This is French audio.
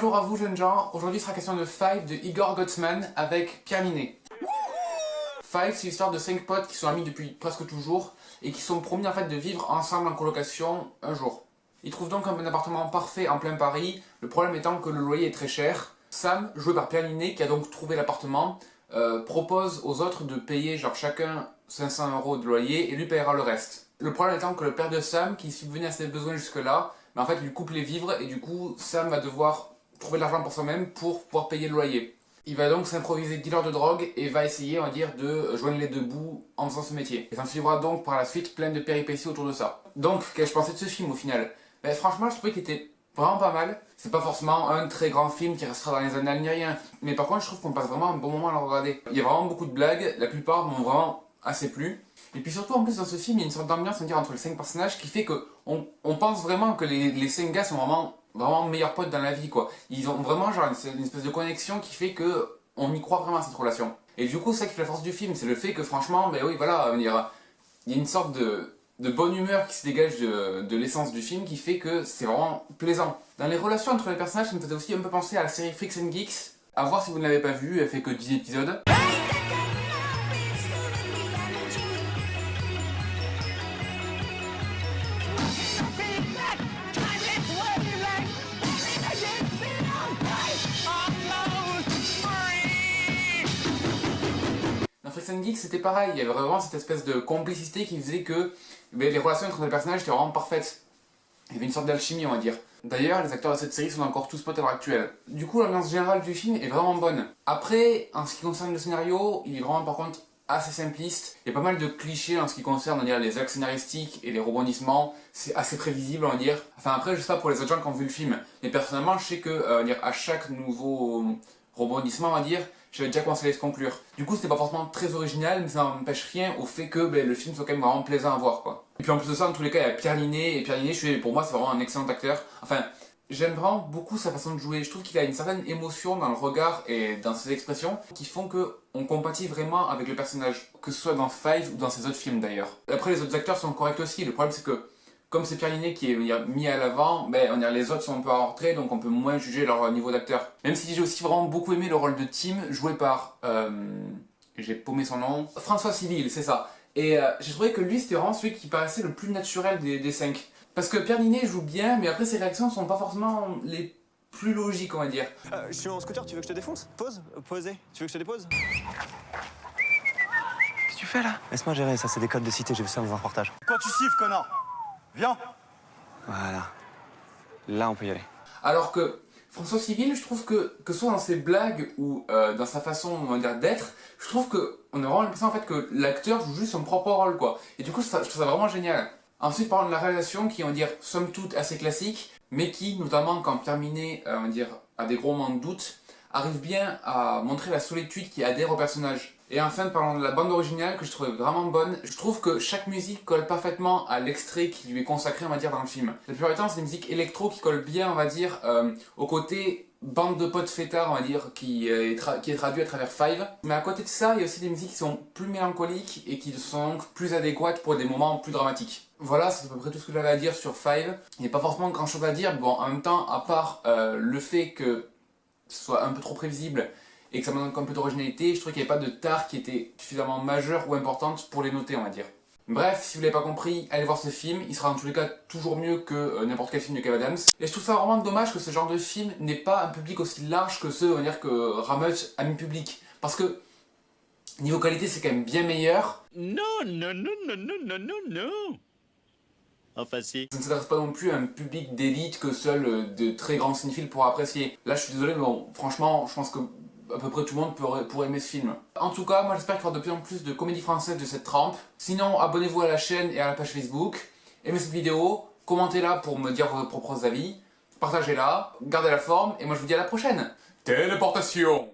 Bonjour à vous jeunes gens, aujourd'hui sera question de Five de Igor Gottman avec Pierre Ninet. Five, c'est l'histoire de 5 potes qui sont amis depuis presque toujours et qui sont promis en fait de vivre ensemble en colocation un jour. Ils trouvent donc un appartement parfait en plein Paris, le problème étant que le loyer est très cher. Sam, joué par Pierre Ninet, qui a donc trouvé l'appartement, propose aux autres de payer genre chacun 500 € de loyer et lui paiera le reste. Le problème étant que le père de Sam, qui subvenait à ses besoins jusque-là, mais en fait lui coupe les vivres et du coup Sam va devoir trouver de l'argent pour soi-même pour pouvoir payer le loyer. Il va donc s'improviser dealer de drogue et va essayer, on va dire, de joindre les deux bouts en faisant ce métier. Et s'en suivra donc par la suite plein de péripéties autour de ça. Donc, qu'ai-je pensé de ce film au final? Ben, franchement, je trouvais qu'il était vraiment pas mal. C'est pas forcément un très grand film qui restera dans les annales ni rien. Mais par contre, je trouve qu'on passe vraiment un bon moment à le regarder. Il y a vraiment beaucoup de blagues, la plupart m'ont vraiment assez plu. Et puis surtout, en plus, dans ce film, il y a une sorte d'ambiance, on va dire, entre les 5 personnages qui fait que on pense vraiment que les 5 gars sont vraiment meilleurs potes dans la vie, quoi. Ils ont vraiment genre une espèce de connexion qui fait que on y croit vraiment à cette relation. Et du coup, c'est ça qui fait la force du film, c'est le fait que franchement, ben oui, voilà, il y a une sorte de bonne humeur qui se dégage de l'essence du film qui fait que c'est vraiment plaisant. Dans les relations entre les personnages, ça me faisait aussi un peu penser à la série Freaks and Geeks. À voir si vous ne l'avez pas vue, elle fait que 10 épisodes. Dans Freaks and Geeks, c'était pareil, il y avait vraiment cette espèce de complicité qui faisait que les relations entre les personnages étaient vraiment parfaites. Il y avait une sorte d'alchimie, on va dire. D'ailleurs, les acteurs de cette série sont encore tous potes à l'heure actuelle. Du coup, l'ambiance générale du film est vraiment bonne. Après, en ce qui concerne le scénario, il est vraiment par contre assez simpliste. Il y a pas mal de clichés en ce qui concerne, on va dire, les axes scénaristiques et les rebondissements. C'est assez prévisible, on va dire. Enfin après, je sais pas pour les autres gens qui ont vu le film, mais personnellement, je sais que à chaque nouveau rebondissement, on va dire, j'avais déjà commencé à les conclure. Du coup, c'était pas forcément très original, mais ça n'empêche rien au fait que le film soit quand même vraiment plaisant à voir, quoi. Et puis en plus de ça, dans tous les cas, il y a Pierre Ninet, et Pierre Ninet, pour moi, c'est vraiment un excellent acteur. Enfin, j'aime vraiment beaucoup sa façon de jouer. Je trouve qu'il a une certaine émotion dans le regard et dans ses expressions qui font que on compatit vraiment avec le personnage, que ce soit dans Five ou dans ses autres films d'ailleurs. Après, les autres acteurs sont corrects aussi. Le problème, c'est que comme c'est Pierre Ninet qui est mis à l'avant, les autres sont un peu en retrait, donc on peut moins juger leur niveau d'acteur. Même si j'ai aussi vraiment beaucoup aimé le rôle de Tim, joué par... j'ai paumé son nom. François Civil, c'est ça. Et j'ai trouvé que lui, c'était vraiment celui qui paraissait le plus naturel des 5. Parce que Pierre Ninet joue bien, mais après ses réactions sont pas forcément les plus logiques, on va dire. Je suis en scooter, tu veux que je te défonce? Pause, poser. Tu veux que je te dépose? Qu'est-ce que tu fais là? Laisse-moi gérer, ça c'est des codes de cité, j'ai vu ça dans un reportage. Quoi tu siffles, connard? Viens. Voilà. Là, on peut y aller. Alors que François Civil, je trouve que ce soit dans ses blagues ou dans sa façon, on va dire, d'être, je trouve que on a vraiment l'impression en fait que l'acteur joue juste son propre rôle, quoi. Et du coup, je trouve ça vraiment génial. Ensuite, parlons de la réalisation qui est, on va dire, somme toute assez classique, mais qui, notamment quand Pierre Ninet, on va dire, a des gros moments de doute, arrive bien à montrer la solitude qui adhère au personnage. Et enfin, parlons de la bande originale que je trouvais vraiment bonne. Je trouve que chaque musique colle parfaitement à l'extrait qui lui est consacré, on va dire, dans le film. La plupart du temps, c'est des musiques électro qui collent bien, on va dire, au côté bande de potes fêtards, on va dire, qui est traduit à travers Five. Mais à côté de ça, il y a aussi des musiques qui sont plus mélancoliques et qui sont donc plus adéquates pour des moments plus dramatiques. Voilà, c'est à peu près tout ce que j'avais à dire sur Five. Il n'y a pas forcément grand chose à dire. Bon, en même temps, à part le fait que ce soit un peu trop prévisible et que ça manque un peu d'originalité, je trouvais qu'il n'y avait pas de tare qui était suffisamment majeure ou importante pour les noter, on va dire. Bref, si vous l'avez pas compris, allez voir ce film, il sera dans tous les cas toujours mieux que n'importe quel film de Kev Adams. Et je trouve ça vraiment dommage que ce genre de film n'ait pas un public aussi large que ceux, on va dire, que Rameut a mis public. Parce que, niveau qualité, c'est quand même bien meilleur. Non, non, non, non, non, non, non, non. Enfin si. Ça ne s'adresse pas non plus à un public d'élite que seuls de très grands cinéphiles pourraient apprécier. Là, je suis désolé, mais bon, franchement, je pense que à peu près tout le monde pourrait aimer ce film. En tout cas, moi j'espère qu'il y aura de plus en plus de comédies françaises de cette trempe. Sinon, abonnez-vous à la chaîne et à la page Facebook. Aimez cette vidéo, commentez-la pour me dire vos propres avis. Partagez-la, gardez la forme, et moi je vous dis à la prochaine. Téléportation!